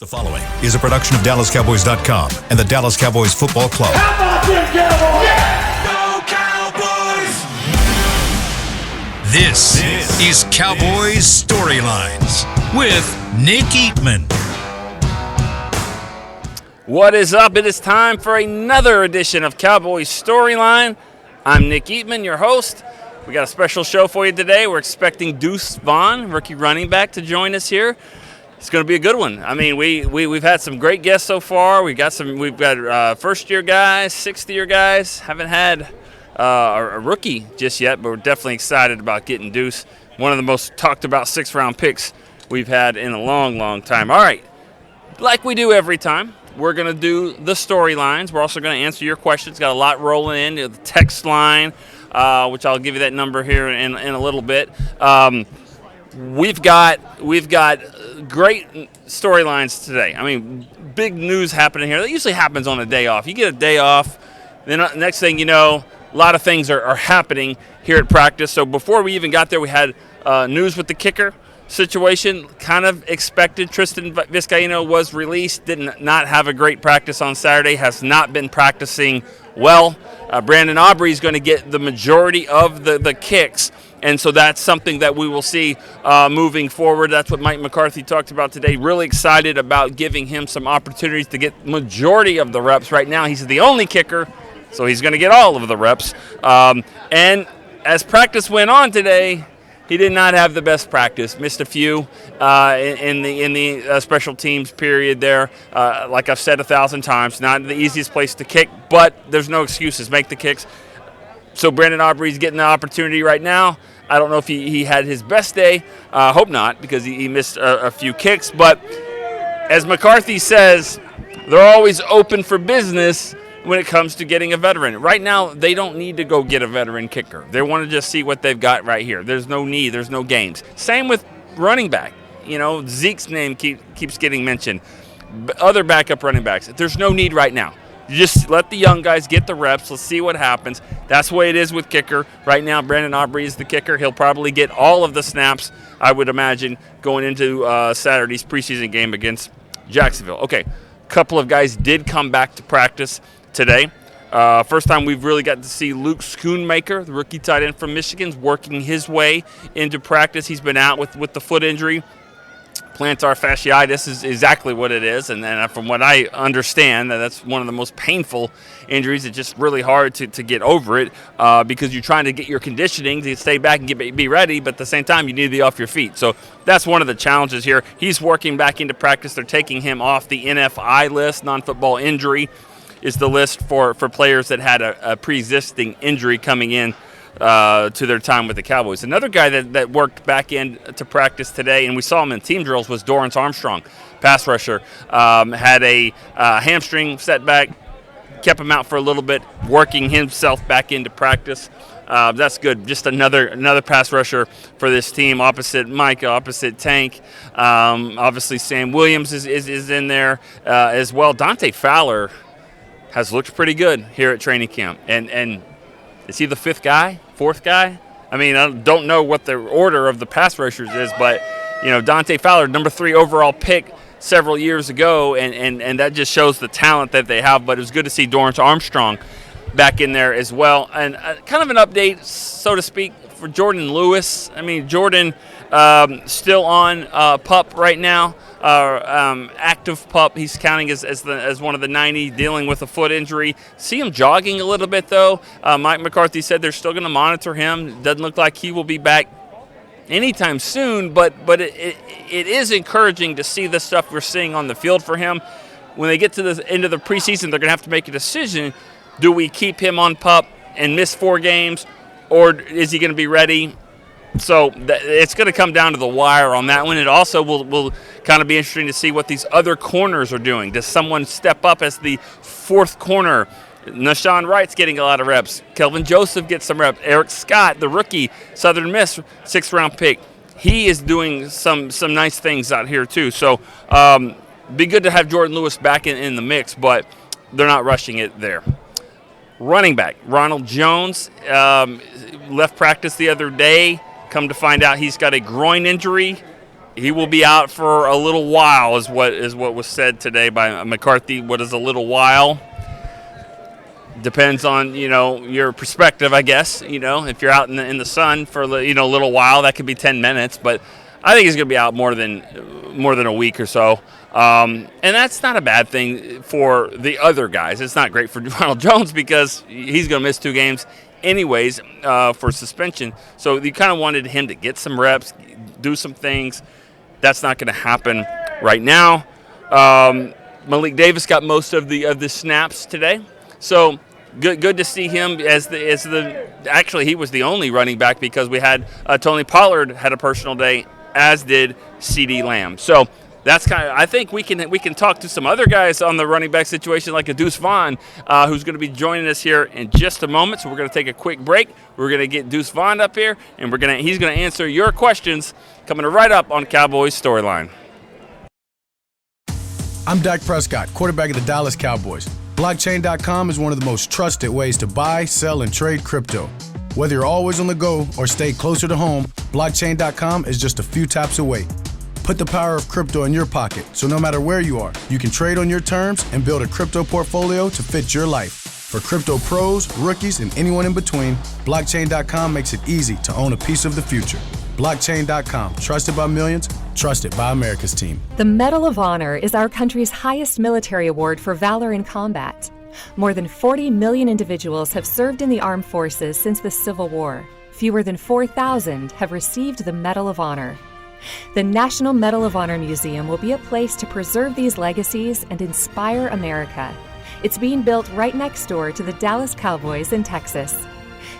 The following is a production of DallasCowboys.com and the Dallas Cowboys Football Club. How about them Cowboys? Yeah! Go Cowboys! This is Cowboys Storylines with Nick Eatman. What is up? It is time for another edition of Cowboys Storyline. I'm Nick Eatman, your host. We got a special show for you today. We're expecting Deuce Vaughn, rookie running back, to join us here. It's going to be a good one. I mean, we've had some great guests so far. We've got first-year guys, sixth-year guys. Haven't had a rookie just yet, but we're definitely excited about getting Deuce, one of the most talked-about sixth-round picks we've had in a long, long time. All right, like we do every time, we're going to do the storylines. We're also going to answer your questions. Got a lot rolling in. The text line, which I'll give you that number here in a little bit. We've got great storylines today. I mean, big news happening here. That usually happens on a day off. You get a day off, then next thing you know, a lot of things are happening here at practice. So before we even got there, we had news with the kicker situation. Kind of expected. Tristan Vizcaino was released. Did not have a great practice on Saturday. Has not been practicing well. Brandon Aubrey is going to get the majority of the kicks. And so that's something that we will see moving forward. That's what Mike McCarthy talked about today. Really excited about giving him some opportunities to get majority of the reps. Right now, he's the only kicker, so he's going to get all of the reps. And as practice went on today, he did not have the best practice. Missed a few in the special teams period there. Like I've said 1,000 times, not the easiest place to kick, but there's no excuses. Make the kicks. So Brandon Aubrey's getting the opportunity right now. I don't know if he had his best day. Hope not, because he missed a few kicks. But as McCarthy says, they're always open for business when it comes to getting a veteran. Right now, they don't need to go get a veteran kicker. They want to just see what they've got right here. There's no need. There's no games. Same with running back. You know, Zeke's name keeps getting mentioned. Other backup running backs. There's no need right now. You just let the young guys get the reps. Let's see what happens. That's the way it is with kicker. Right now, Brandon Aubrey is the kicker. He'll probably get all of the snaps, I would imagine, going into Saturday's preseason game against Jacksonville. Okay, a couple of guys did come back to practice today. First time we've really got to see Luke Schoonmaker, the rookie tight end from Michigan, working his way into practice. He's been out with the foot injury. Plantar fasciitis is exactly what it is, and then from what I understand, that's one of the most painful injuries. It's just really hard to get over it because you're trying to get your conditioning to stay back and be ready, but at the same time, you need to be off your feet. So that's one of the challenges here. He's working back into practice. They're taking him off the NFI list. Non-football injury is the list for players that had a pre-existing injury coming in to their time with the Cowboys. Another guy that worked back into practice today, and we saw him in team drills, was Dorrance Armstrong, pass rusher. Had a hamstring setback, kept him out for a little bit, working himself back into practice. That's good. Just another pass rusher for this team, opposite Micah, opposite Tank. Obviously, Sam Williams is in there as well. Dante Fowler has looked pretty good here at training camp, and is he the fourth guy? I mean, I don't know what the order of the pass rushers is, but, you know, Dante Fowler, number 3 overall pick several years ago, and that just shows the talent that they have. But it was good to see Dorrance Armstrong back in there as well. And kind of an update, so to speak, for Jordan Lewis. I mean, Jordan still on PUP right now. Active PUP. He's counting as one of the 90, dealing with a foot injury. See him jogging a little bit, though. Mike McCarthy said they're still going to monitor him. Doesn't look like he will be back anytime soon, but it is encouraging to see the stuff we're seeing on the field for him. When they get to the end of the preseason, they're going to have to make a decision. Do we keep him on PUP and miss 4 games, or is he going to be ready? So it's going to come down to the wire on that one. It also will kind of be interesting to see what these other corners are doing. Does someone step up as the 4th corner? Nashawn Wright's getting a lot of reps. Kelvin Joseph gets some reps. Eric Scott, the rookie, Southern Miss, 6th-round pick. He is doing some nice things out here too. So be good to have Jordan Lewis back in the mix, but they're not rushing it there. Running back, Ronald Jones, left practice the other day. Come to find out he's got a groin injury. he will be out for a little while, is what was said today by McCarthy. What is a little while? Depends on your perspective, I guess. If you're out in the sun for a little while, that could be 10 minutes. But I think he's going to be out more than a week or so, and that's not a bad thing for the other guys. It's not great for Ronald Jones because he's going to miss 2 games anyways for suspension. So you kind of wanted him to get some reps, do some things. That's not going to happen right now. Malik Davis got most of the snaps today, so good to see him as the. Actually, he was the only running back because we had Tony Pollard had a personal day, as did CeeDee Lamb. So that's I think we can talk to some other guys on the running back situation, like a Deuce Vaughn, who's going to be joining us here in just a moment. So we're going to take a quick break. We're going to get Deuce Vaughn up here, and he's going to answer your questions coming right up on Cowboys Storyline. I'm Dak Prescott, quarterback of the Dallas Cowboys. Blockchain.com is one of the most trusted ways to buy, sell, and trade crypto. Whether you're always on the go or stay closer to home, Blockchain.com is just a few taps away. Put the power of crypto in your pocket, so no matter where you are, you can trade on your terms and build a crypto portfolio to fit your life. For crypto pros, rookies, and anyone in between, Blockchain.com makes it easy to own a piece of the future. Blockchain.com, trusted by millions, trusted by America's team. The Medal of Honor is our country's highest military award for valor in combat. More than 40 million individuals have served in the armed forces since the Civil War. Fewer than 4,000 have received the Medal of Honor. The National Medal of Honor Museum will be a place to preserve these legacies and inspire America. It's being built right next door to the Dallas Cowboys in Texas.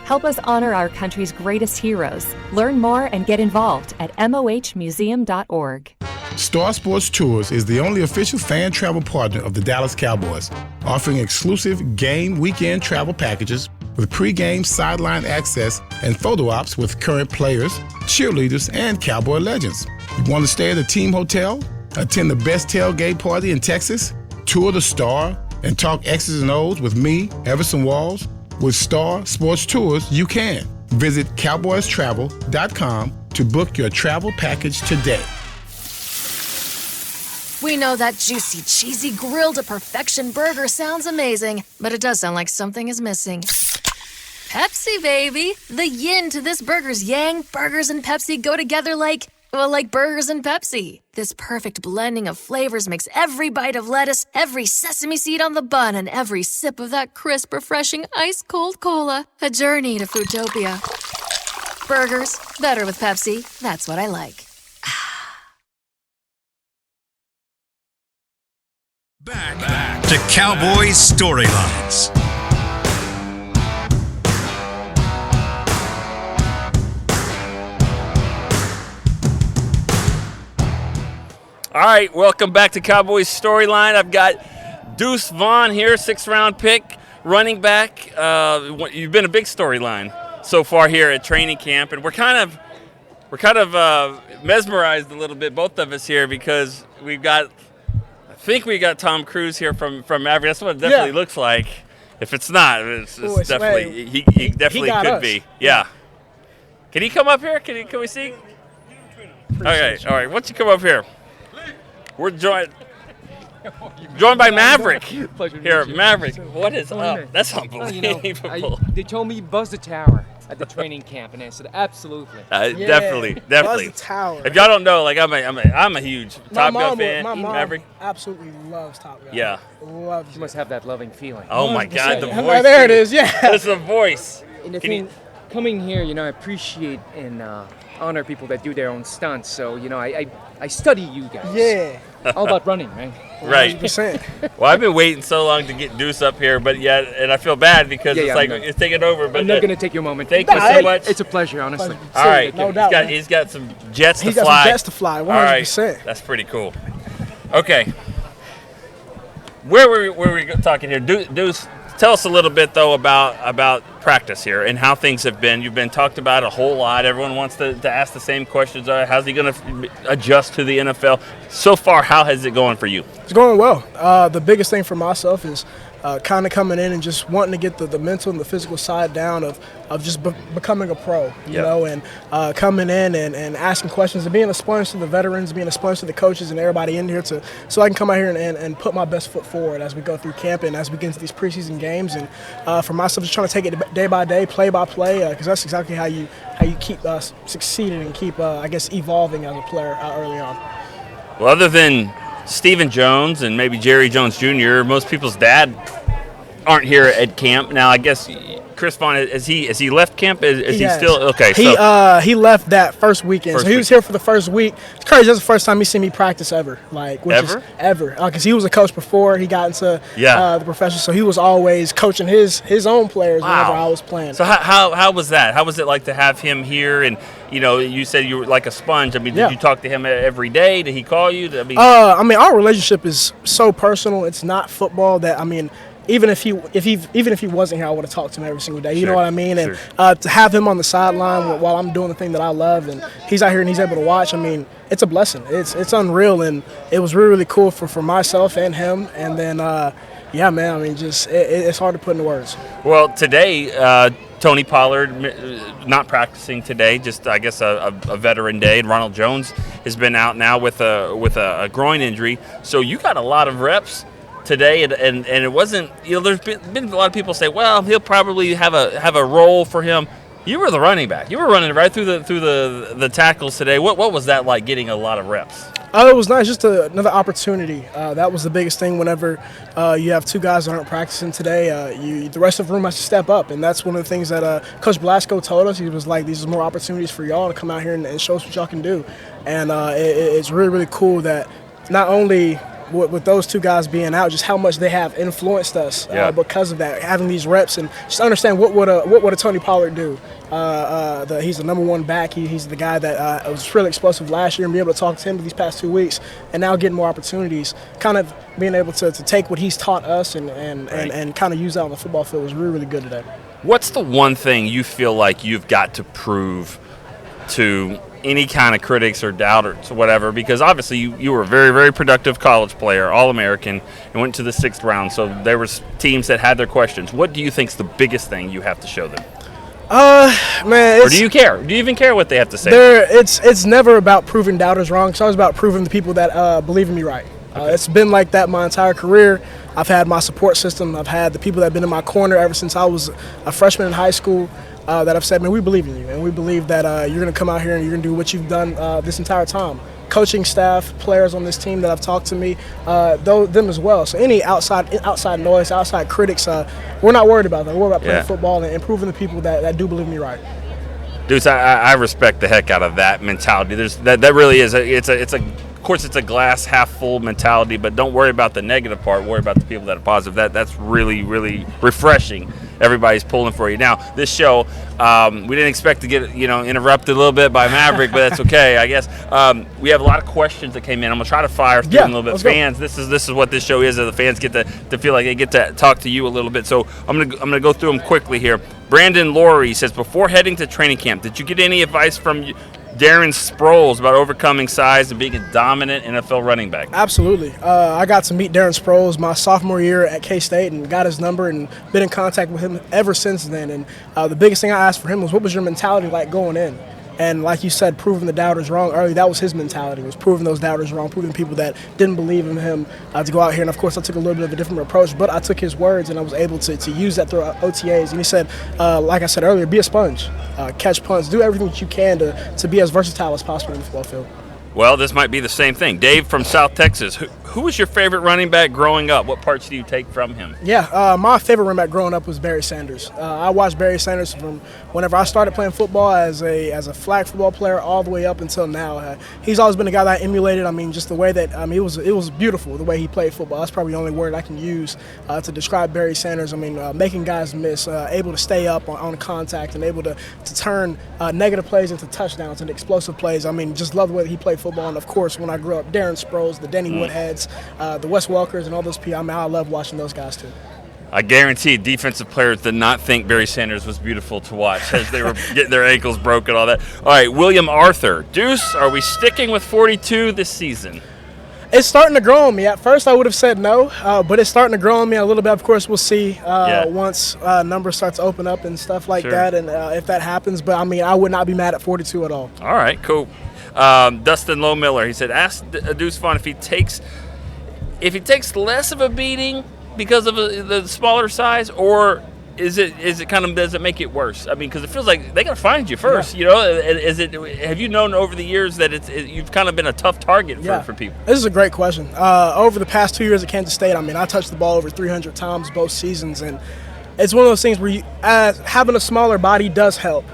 Help us honor our country's greatest heroes. Learn more and get involved at mohmuseum.org. Star Sports Tours is the only official fan travel partner of the Dallas Cowboys, offering exclusive game weekend travel packages with pre-game sideline access and photo ops with current players, cheerleaders, and Cowboy legends. You want to stay at a team hotel, attend the best tailgate party in Texas, tour the Star, and talk X's and O's with me, Everson Walls? With Star Sports Tours, you can. Visit cowboystravel.com to book your travel package today. We know that juicy, cheesy, grilled to perfection burger sounds amazing, but it does sound like something is missing. Pepsi, baby! The yin to this burger's yang. Burgers and Pepsi go together like burgers and Pepsi. This perfect blending of flavors makes every bite of lettuce, every sesame seed on the bun, and every sip of that crisp, refreshing, ice-cold cola a journey to Foodtopia. Burgers, better with Pepsi. That's what I like. Back to Cowboys Storylines. All right, welcome back to Cowboys Storyline. I've got Deuce Vaughn here, 6th-round pick, running back. You've been a big storyline so far here at training camp, and we're kind of mesmerized a little bit, both of us here, because I think we got Tom Cruise here from Maverick. That's what it definitely looks like. If it's not, it's definitely he definitely could be. Yeah. Can he come up here? Can we see? Okay, all right. Why don't you come up here? We're joined by Maverick here. Maverick, what is up? That's unbelievable. They told me buzz the tower at the training camp, and I said absolutely. Definitely. Buzz the tower. If y'all don't know, like I'm a huge Top Gun fan. My mom Maverick absolutely loves Top Gun. Yeah. Loves You must have that loving feeling. Oh my God, the voice. There it is. Yeah. That's the voice. And the thing, coming here, I appreciate and honor people that do their own stunts. So, I study you guys. Yeah. All about running, right? Right. 100%. Well, I've been waiting so long to get Deuce up here, but and I feel bad because it's taking over. But I'm not gonna take your moment. Thank you so much. It's a pleasure, honestly. All right. No doubt. He's got some jets to fly. He's got some jets to fly. 100%. All right. That's pretty cool. Okay. Where were we talking here? Deuce, tell us a little bit, though, about practice here and how things have been. You've been talked about a whole lot. Everyone wants to ask the same questions. How's he going to adjust to the NFL? So far, how has it going for you? It's going well. The biggest thing for myself is kind of coming in and just wanting to get the mental and the physical side down of just becoming a pro, you know, and coming in and asking questions and being a sponge to the veterans, being a sponge to the coaches and everybody in here so I can come out here and put my best foot forward as we go through camp and as we get into these preseason games. And for myself, just trying to take it day by day, play by play, because that's exactly how you keep succeeding and keep, I guess, evolving as a player early on. Well, other than Stephen Jones and maybe Jerry Jones Jr., most people's dad aren't here at camp. Now, I guess Chris Vaughn, has he left camp? Is he still okay? He left that first weekend. So he was here for the first week. It's crazy. That's the first time he's seen me practice ever. Ever. Because he was a coach before he got into the profession. So he was always coaching his own players whenever I was playing. So how was that? How was it like to have him here? And you said you were like a sponge. I mean, did you talk to him every day? Did he call you? Our relationship is so personal. It's not football that even if he wasn't here, I would have talked to him every single day. You know what I mean? And to have him on the sideline while I'm doing the thing that I love, and he's out here and he's able to watch. I mean, it's a blessing. It's unreal, and it was really, really cool for myself and him. And then, man. I mean, just it's hard to put into words. Well, today, Tony Pollard not practicing today. Just I guess a veteran day. And Ronald Jones has been out now with a groin injury. So you got a lot of reps today, and it wasn't, there's been a lot of people say, well, he'll probably have a role for him. You were the running back. You were running right through the tackles today. What was that like, getting a lot of reps? It was nice, just another opportunity. That was the biggest thing whenever you have two guys that aren't practicing today. The rest of the room has to step up, and that's one of the things that Coach Blasco told us. He was like, these are more opportunities for y'all to come out here and show us what y'all can do. And it's really, really cool that not only with those two guys being out, just how much they have influenced us because of that, having these reps, and just understand what would a Tony Pollard do. He's the number one back. He's the guy that was really explosive last year, and be able to talk to him these past 2 weeks, and now getting more opportunities, kind of being able to take what he's taught us and kind of use that on the football field was really, really good today. What's the one thing you feel like you've got to prove to any kind of critics or doubters or whatever, because obviously you were a very, very productive college player, All-American, and went to the 6th round, so there was teams that had their questions. What do you think is the biggest thing you have to show them? Man, or do you care? Do you even care what they have to say? It's never about proving doubters wrong. It's always about proving the people that believe in me right. It's been like that my entire career. I've had my support system. I've had the people that have been in my corner ever since I was a freshman in high school. That have said, man, we believe in you, and we believe that you're going to come out here and you're going to do what you've done this entire time. Coaching staff, players on this team that have talked to me, them as well. So any outside noise, outside critics, we're not worried about that. We're worried about playing football and improving the people that do believe me right. Deuce, I respect the heck out of that mentality. That really is. Of course, it's a glass half full mentality, but don't worry about the negative part. Worry about the people that are positive. That's really, really refreshing. Everybody's pulling for you. Now, this show, we didn't expect to get interrupted a little bit by Maverick, but that's okay, I guess. We have a lot of questions that came in. I'm gonna try to fire through them a little bit. Fans, this is what this show is. The fans get to feel like they get to talk to you a little bit. So I'm gonna go through them quickly here. Brandon Laurie says, before heading to training camp, did you get any advice from Darren Sproles about overcoming size and being a dominant NFL running back? Absolutely. I got to meet Darren Sproles my sophomore year at K-State and got his number and been in contact with him ever since then. And the biggest thing I asked for him was, what was your mentality like going in? And like you said, proving the doubters wrong early, that was his mentality, was proving those doubters wrong, proving people that didn't believe in him to go out here. And, of course, I took a little bit of a different approach, but I took his words and I was able to use that through OTAs. And he said, like I said earlier, be a sponge, catch punts, do everything that you can to be as versatile as possible in the football field. Well, this might be the same thing. Dave from South Texas, who was your favorite running back growing up? What parts do you take from him? Yeah, my favorite running back growing up was Barry Sanders. I watched Barry Sanders from whenever I started playing football as a flag football player all the way up until now. He's always been a guy that I emulated. I mean, just the way that it was beautiful the way he played football. That's probably the only word I can use to describe Barry Sanders. I mean, making guys miss, able to stay up on contact, and able to turn negative plays into touchdowns and explosive plays. I mean, just love the way that he played football. And of course, when I grew up, Darren Sproles, the Denny Woodheads, the Wes Welkers, and all those people. I mean, I love watching those guys too. I guarantee defensive players did not think Barry Sanders was beautiful to watch as they were getting their ankles broken, all that. All right, William Arthur. Deuce, are we sticking with 42 this season? It's starting to grow on me. At first, I would have said no, but it's starting to grow on me a little bit. Of course, we'll see once numbers start to open up and stuff like that, and if that happens. But, I mean, I would not be mad at 42 at all. All right, cool. Dustin Lowe Miller, he said, ask Deuce Vaughn if he takes less of a beating because of the smaller size, or is it kind of, does it make it worse? I mean, because it feels like they got to find you first. You know, have you known over the years that you've kind of been a tough target for people? This is a great question. Over the past 2 years at Kansas State, I mean, I touched the ball over 300 times both seasons, and it's one of those things where having a smaller body does help.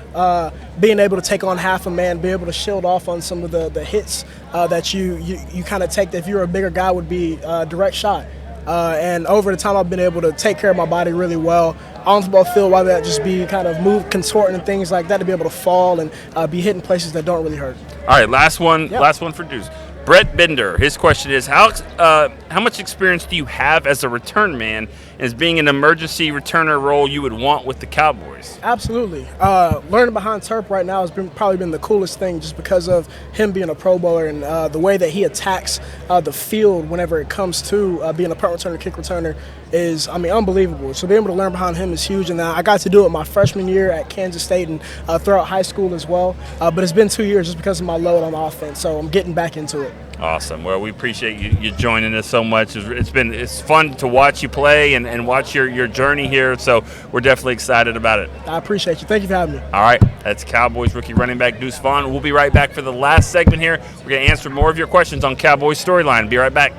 Being able to take on half a man, be able to shield off on some of the hits that you kind of take that if you're a bigger guy would be direct shot. And over the time, I've been able to take care of my body really well. On the football field, whether that just be kind of contorting and things like that, to be able to fall and be hit in places that don't really hurt. All right, last one for Deuce. Brett Bender, his question is, how much experience do you have as a return man, and is being an emergency returner role you would want with the Cowboys? Absolutely. Learning behind Turp right now has probably been the coolest thing, just because of him being a Pro Bowler and the way that he attacks the field whenever it comes to being a punt returner, kick returner is, I mean, unbelievable. So being able to learn behind him is huge, and I got to do it my freshman year at Kansas State and throughout high school as well. But it's been 2 years just because of my load on offense, so I'm getting back into it. Awesome. Well, we appreciate you joining us so much. It's fun to watch you play and watch your journey here. So we're definitely excited about it. I appreciate you. Thank you for having me. All right. That's Cowboys rookie running back Deuce Vaughn. We'll be right back for the last segment here. We're going to answer more of your questions on Cowboys Storyline. Be right back.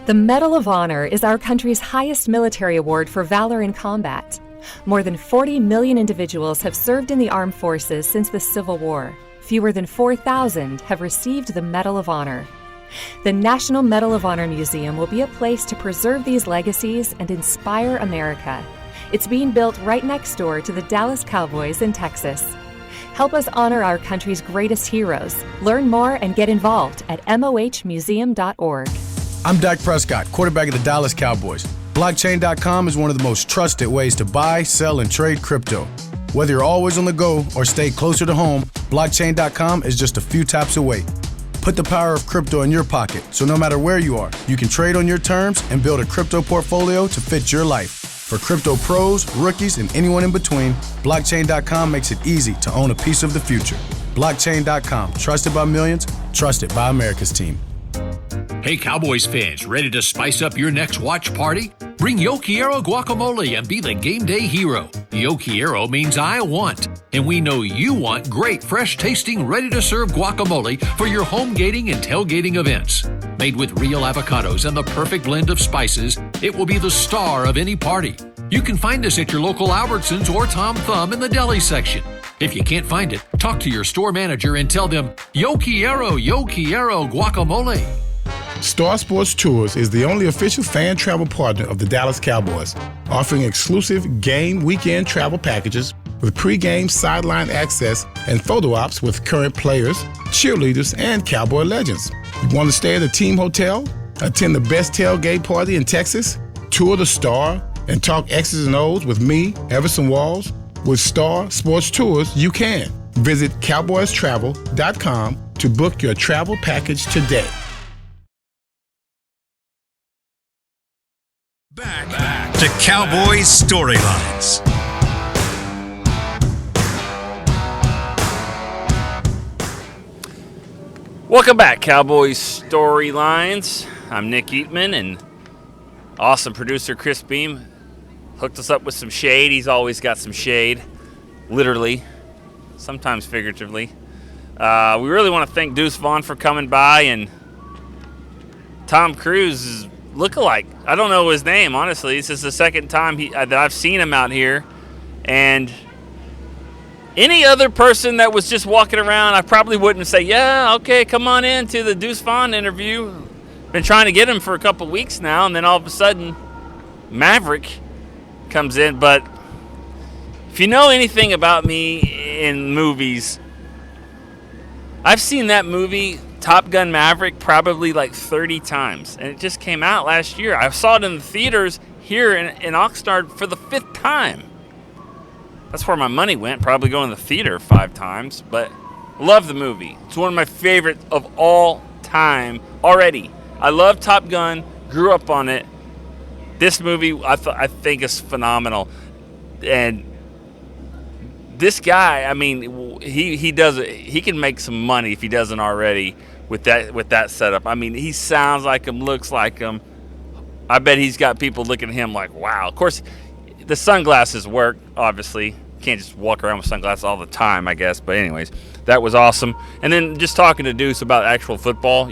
The Medal of Honor is our country's highest military award for valor in combat. More than 40 million individuals have served in the armed forces since the Civil War. Fewer than 4,000 have received the Medal of Honor. The National Medal of Honor Museum will be a place to preserve these legacies and inspire America. It's being built right next door to the Dallas Cowboys in Texas. Help us honor our country's greatest heroes. Learn more and get involved at mohmuseum.org. I'm Dak Prescott, quarterback of the Dallas Cowboys. Blockchain.com is one of the most trusted ways to buy, sell, and trade crypto. Whether you're always on the go or stay closer to home, Blockchain.com is just a few taps away. Put the power of crypto in your pocket, so no matter where you are, you can trade on your terms and build a crypto portfolio to fit your life. For crypto pros, rookies, and anyone in between, Blockchain.com makes it easy to own a piece of the future. Blockchain.com, trusted by millions, trusted by America's team. Hey Cowboys fans, ready to spice up your next watch party? Bring Yo Quiero guacamole and be the game day hero. Yo Quiero means I want, and we know you want great, fresh-tasting, ready-to-serve guacamole for your home gating and tailgating events. Made with real avocados and the perfect blend of spices, it will be the star of any party. You can find us at your local Albertsons or Tom Thumb in the deli section. If you can't find it, talk to your store manager and tell them, Yo Quiero guacamole. Star Sports Tours is the only official fan travel partner of the Dallas Cowboys, offering exclusive game weekend travel packages with pre-game sideline access and photo ops with current players, cheerleaders, and Cowboy legends. You want to stay at a team hotel, attend the best tailgate party in Texas, tour the Star, and talk X's and O's with me, Everson Walls? With Star Sports Tours, you can. Visit cowboystravel.com to book your travel package today. Back to Cowboys Storylines. Welcome back, Cowboys Storylines. I'm Nick Eatman, and awesome producer Chris Beam hooked us up with some shade. He's always got some shade, literally, sometimes figuratively. We really want to thank Deuce Vaughn for coming by, and Tom Cruise's lookalike. I don't know his name, honestly. This is the second time that I've seen him out here, and any other person that was just walking around, I probably wouldn't say, yeah, okay, come on in to the Deuce Vaughn interview. Been trying to get him for a couple weeks now, and then all of a sudden, Maverick comes in. But if you know anything about me in movies, I've seen that movie, Top Gun Maverick, probably like 30 times, and it just came out last year. I saw it in the theaters here in Oxnard for the 5th time. That's where my money went, probably going to the theater 5 times, but love the movie. It's one of my favorite of all time already. I love Top Gun, grew up on it. This movie I think is phenomenal. And this guy, I mean, he does it. He can make some money if he doesn't already with that setup. I mean, he sounds like him, looks like him. I bet he's got people looking at him like, wow. Of course, the sunglasses work, obviously. Can't just walk around with sunglasses all the time, I guess. But anyways, that was awesome. And then just talking to Deuce about actual football,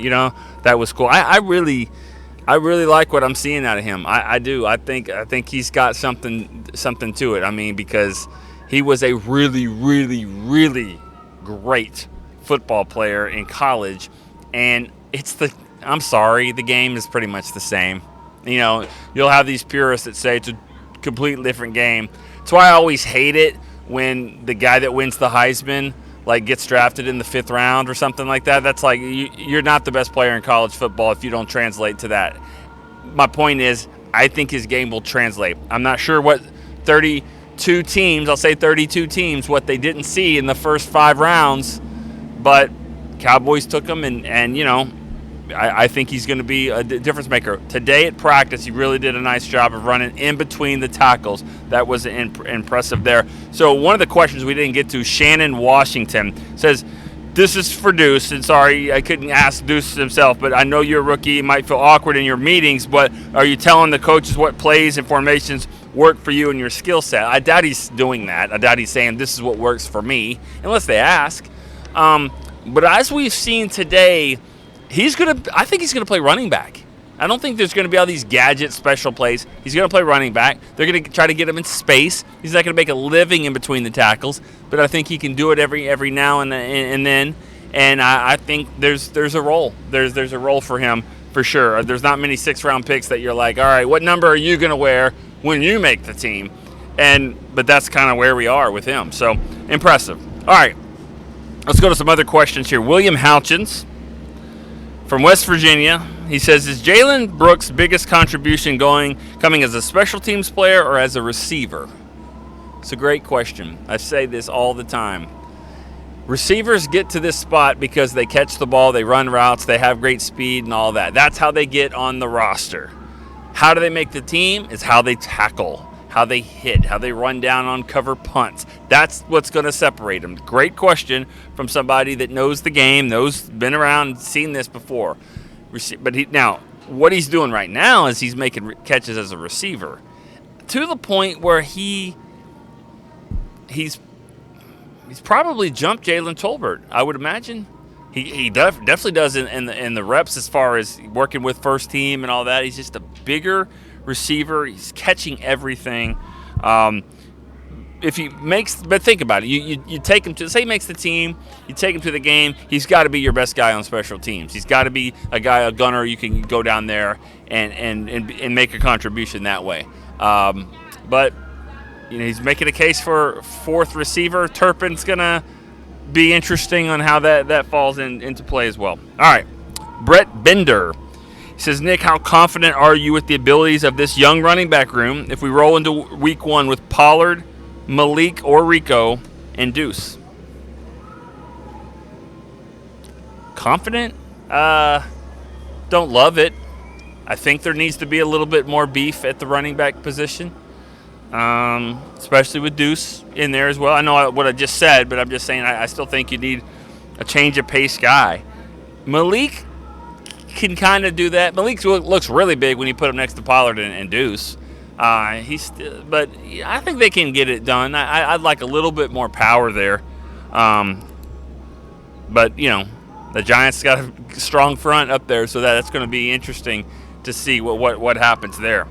that was cool. I really like what I'm seeing out of him. I do. I think he's got something to it. I mean, because he was a really, really, really great football player in college, and I'm sorry, the game is pretty much the same. You'll have these purists that say it's a completely different game. That's why I always hate it when the guy that wins the Heisman gets drafted in the 5th round or something like that. That's like you're not the best player in college football if you don't translate to that. My point is, I think his game will translate. I'm not sure what 32 teams, what they didn't see in the first 5 rounds, but Cowboys took him, and I think he's going to be a difference maker. Today at practice, he really did a nice job of running in between the tackles. That was impressive there. So one of the questions we didn't get to, Shannon Washington says, this is for Deuce, and sorry I couldn't ask Deuce himself, but I know you're a rookie. You might feel awkward in your meetings, but are you telling the coaches what plays and formations work for you and your skill set? I doubt he's doing that. I doubt he's saying this is what works for me, unless they ask. But as we've seen today, I think he's gonna play running back. I don't think there's gonna be all these gadget special plays. He's gonna play running back. They're gonna try to get him in space. He's not gonna make a living in between the tackles, but I think he can do it every now and then. And I think there's a role. There's a role for him for sure. There's not many 6th-round picks that you're like, all right, what number are you gonna wear when you make the team? But that's kind of where we are with him. So impressive. All right, let's go to some other questions here. William Houchins from West Virginia, he says, is Jalen Brooks' biggest contribution coming as a special teams player or as a receiver? It's a great question. I say this all the time. Receivers get to this spot because they catch the ball, they run routes, they have great speed and all that. That's how they get on the roster. How do they make the team? Is how they tackle, how they hit, how they run down on cover punts. That's what's going to separate them. Great question from somebody that knows the game, been around, seen this before. But now, what he's doing right now is he's making catches as a receiver to the point where he's probably jumped Jalen Tolbert, I would imagine. He definitely does in the reps as far as working with first team and all that. He's just a bigger receiver. He's catching everything. But think about it. You take him to, say he makes the team, you take him to the game, he's got to be your best guy on special teams. He's got to be a gunner you can go down there and make a contribution that way. But he's making a case for 4th receiver. Turpin's going to be interesting on how that falls into play as well. All right, Brett Bender. He says, Nick, how confident are you with the abilities of this young running back room if we roll into week 1 with Pollard, Malik or Rico, and Deuce? Confident? Don't love it. I think there needs to be a little bit more beef at the running back position, especially with Deuce in there as well. I know what I just said, but I'm just saying I still think you need a change of pace guy. Malik can kind of do that. Malik looks really big when you put him next to Pollard and Deuce. But I think they can get it done. I'd like a little bit more power there. But the Giants got a strong front up there, so that's going to be interesting to see what happens there.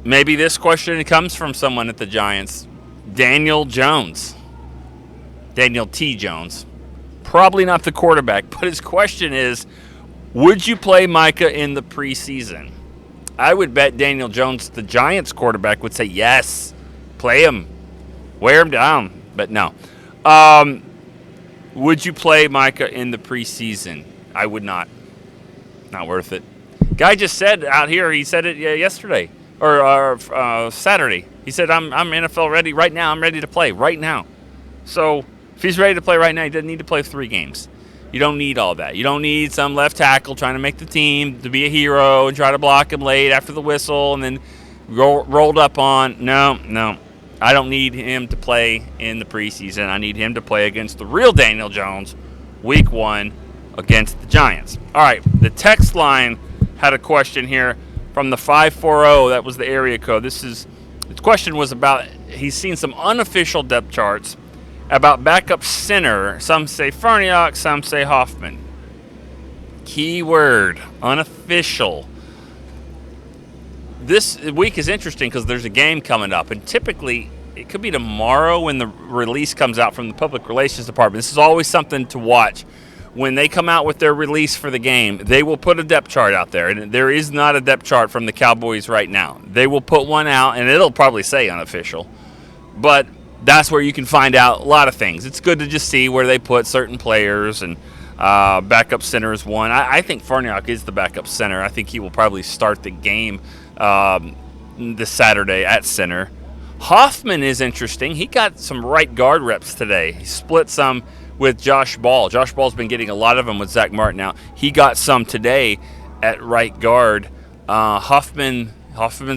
Maybe this question comes from someone at the Giants. Daniel T. Jones. Probably not the quarterback, but his question is, would you play Micah in the preseason? I would bet Daniel Jones, the Giants quarterback, would say yes. Play him. Wear him down. But no. Would you play Micah in the preseason? I would not. Not worth it. Guy just said out here, he said it yesterday or Saturday. He said, I'm NFL ready right now. I'm ready to play right now. So if he's ready to play right now, he doesn't need to play 3 games. You don't need all that. You don't need some left tackle trying to make the team to be a hero and try to block him late after the whistle and then rolled up on. No. I don't need him to play in the preseason. I need him to play against the real Daniel Jones week 1 against the Giants. All right, the text line had a question here from the 540. That was the area code. The question was about, he's seen some unofficial depth charts about backup center. Some say Farniok, some say Hoffman. Key word, unofficial. This week is interesting because there's a game coming up, and typically it could be tomorrow when the release comes out from the Public Relations Department. This is always something to watch. When they come out with their release for the game, they will put a depth chart out there, and there is not a depth chart from the Cowboys right now. They will put one out, and it'll probably say unofficial, but that's where you can find out a lot of things. It's good to just see where they put certain players, and backup center is one. I think Farniok is the backup center. I think he will probably start the game this Saturday at center. Hoffman is interesting. He got some right guard reps today. He split some with Josh Ball. Josh Ball's been getting a lot of them with Zach Martin now. He got some today at right guard. Hoffman's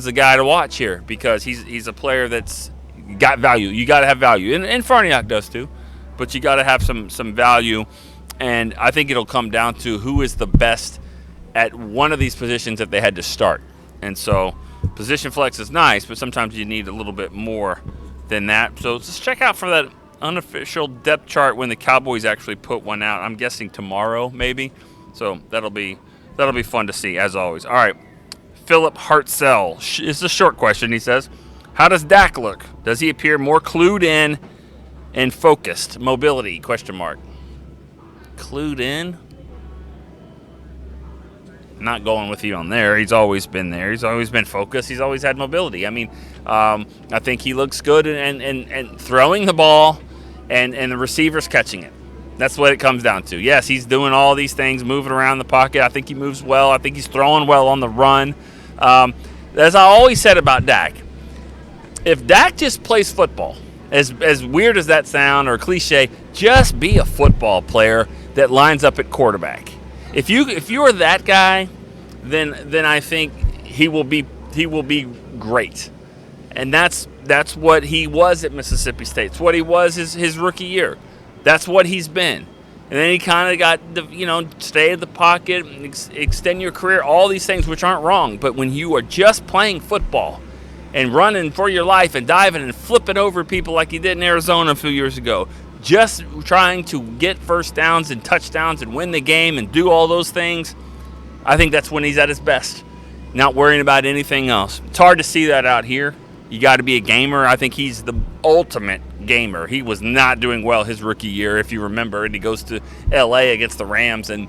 the guy to watch here because he's a player that's got value. You got to have value, and Farniok does too, but you got to have some value. And I think it'll come down to who is the best at one of these positions that they had to start. And so position flex is nice, but sometimes you need a little bit more than that. So just check out for that unofficial depth chart when the Cowboys actually put one out. I'm guessing tomorrow maybe. So that'll be fun to see as always. All right. Philip Hartzell. It's a short question, he says. How does Dak look? Does he appear more clued in and focused? Mobility, question mark. Clued in? Not going with you on there. He's always been there. He's always been focused. He's always had mobility. I mean, I think he looks good and throwing the ball and the receivers catching it. That's what it comes down to. Yes, he's doing all these things, moving around the pocket. I think he moves well. I think he's throwing well on the run. As I always said about Dak, if Dak just plays football, as weird as that sound or cliche, just be a football player that lines up at quarterback. If you are that guy, then I think he will be great, and that's what he was at Mississippi State. It's what he was his rookie year. That's what he's been, and then he kind of got stay in the pocket, extend your career, all these things which aren't wrong. But when you are just playing football and running for your life and diving and flipping over people like he did in Arizona a few years ago, just trying to get first downs and touchdowns and win the game and do all those things, I think that's when he's at his best, not worrying about anything else. It's hard to see that out here. You got to be a gamer. I think he's the ultimate gamer. He was not doing well his rookie year, if you remember, and he goes to L.A. against the Rams, and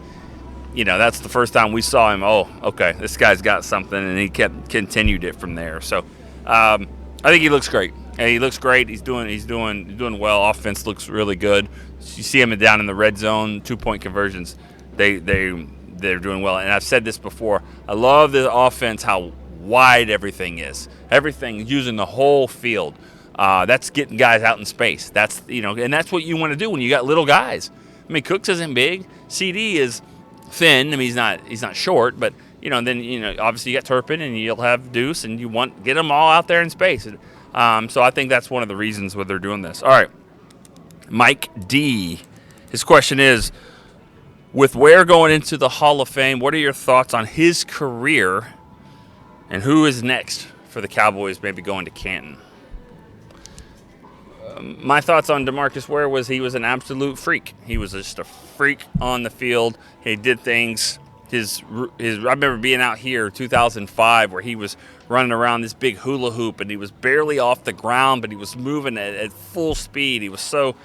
that's the first time we saw him. Oh, okay, this guy's got something, and he continued it from there. So I think he looks great. And he looks great. He's doing well. Offense looks really good. You see him down in the red zone, 2-point conversions. They're doing well. And I've said this before. I love the offense, how wide everything is. Everything using the whole field. That's getting guys out in space. That's and that's what you want to do when you got little guys. I mean, Cooks isn't big. CD is thin. I mean, he's not short, but then obviously you got Turpin and you'll have Deuce, and get them all out there in space. So I think that's one of the reasons why they're doing this. All right, Mike D. His question is, with Ware going into the Hall of Fame, what are your thoughts on his career, and who is next for the Cowboys maybe going to Canton? My thoughts on DeMarcus Ware was he was an absolute freak. He was just a freak on the field. He did things. I remember being out here 2005 where he was running around this big hula hoop and he was barely off the ground, but he was moving at full speed. He was so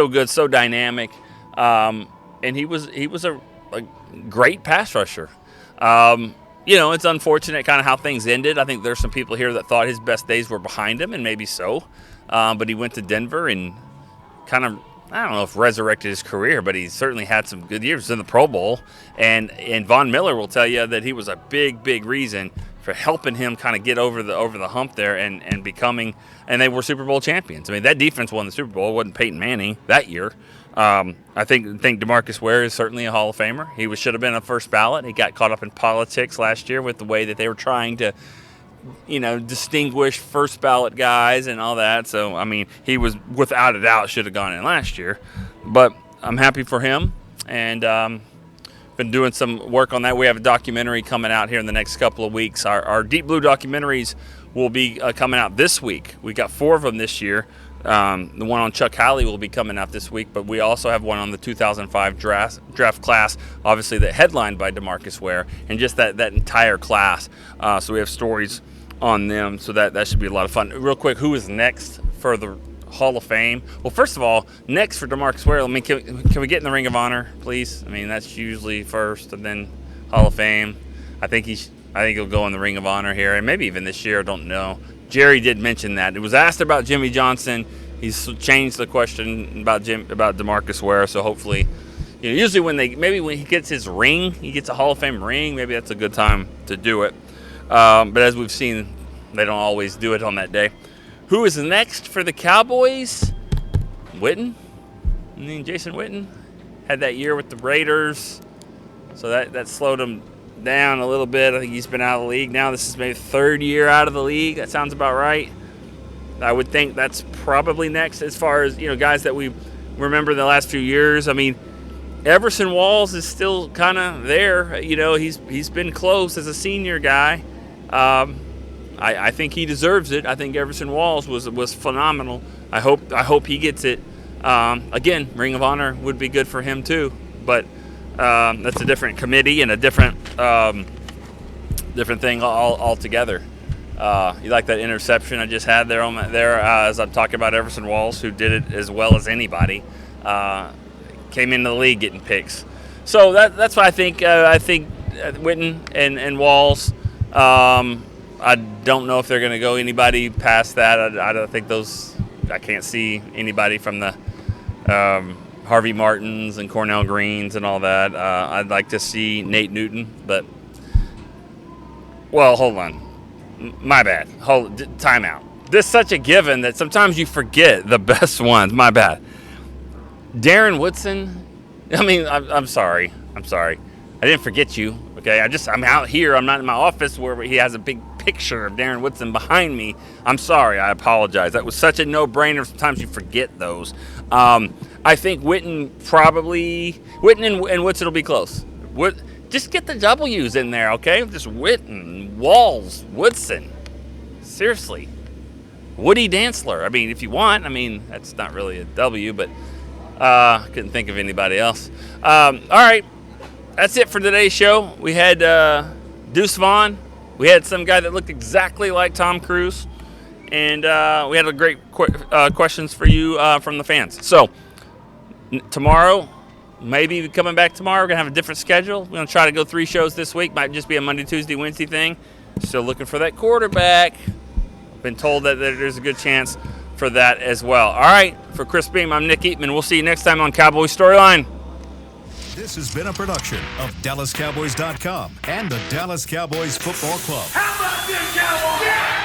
good, so dynamic, and he was a great pass rusher. It's unfortunate kind of how things ended. I think there's some people here that thought his best days were behind him, and maybe so. But he went to Denver and kind of, I don't know if resurrected his career, but he certainly had some good years in the Pro Bowl. And Von Miller will tell you that he was a big reason helping him kind of get over the hump there and becoming, and they were Super Bowl champions. I mean, that defense won the Super Bowl. It wasn't Peyton Manning that year. I think DeMarcus Ware is certainly a Hall of Famer. He should have been a first ballot. He got caught up in politics last year with the way that they were trying to, distinguish first ballot guys and all that. So, I mean, he was without a doubt should have gone in last year. But I'm happy for him, and been doing some work on that. We have a documentary coming out here in the next couple of weeks. Our Deep Blue documentaries will be coming out this week. We got 4 of them this year. The one on Chuck Howley will be coming out this week, but we also have one on the 2005 draft class, obviously that headlined by DeMarcus Ware, and just that entire class. So we have stories on them, so that should be a lot of fun. Real quick, who is next for the Hall of Fame? Well, first of all, next for DeMarcus Ware, can we get in the Ring of Honor, please? I mean, that's usually first, and then Hall of Fame. I think he'll go in the Ring of Honor here, and maybe even this year. I don't know. Jerry did mention that. It was asked about Jimmy Johnson. He's changed the question about DeMarcus Ware, so hopefully, usually when he gets his ring, he gets a Hall of Fame ring, maybe that's a good time to do it. But as we've seen, they don't always do it on that day. Who is next for the Cowboys? Witten. I mean, Jason Witten had that year with the Raiders, so that slowed him down a little bit. I think he's been out of the league now. This is maybe the 3rd year out of the league. That sounds about right. I would think that's probably next as far as, guys that we remember the last few years. I mean, Everson Walls is still kind of there. He's been close as a senior guy. I think he deserves it. I think Everson Walls was phenomenal. I hope he gets it. Again, Ring of Honor would be good for him too, but that's a different committee and a different thing altogether. You like that interception I just had there as I'm talking about Everson Walls, who did it as well as anybody. Came into the league getting picks. So that's what I think. I think Witten and Walls. I don't know if they're going to go anybody past that. I don't think I can't see anybody from the Harvey Martins and Cornell Greens and all that. I'd like to see Nate Newton, but hold on. My bad. Time out. This is such a given that sometimes you forget the best ones. My bad. Darren Woodson. I mean, I'm sorry. I didn't forget you. Okay, I'm out here. I'm not in my office where he has a big picture of Darren Woodson behind me. I'm sorry. I apologize. That was such a no-brainer. Sometimes you forget those. I think Witten and Woodson will be close. Just get the W's in there, okay? Just Witten, Walls, Woodson. Seriously. Woody Dantzler. I mean, if you want. I mean, that's not really a W, but couldn't think of anybody else. All right. That's it for today's show. We had Deuce Vaughn. We had some guy that looked exactly like Tom Cruise. And we had a great questions for you from the fans. So, tomorrow, maybe coming back tomorrow, we're going to have a different schedule. We're going to try to go 3 shows this week. Might just be a Monday, Tuesday, Wednesday thing. Still looking for that quarterback. Been told that there's a good chance for that as well. All right, for Chris Beam, I'm Nick Eatman. We'll see you next time on Cowboys Storyline. This has been a production of DallasCowboys.com and the Dallas Cowboys Football Club. How about this, Cowboys? Yeah!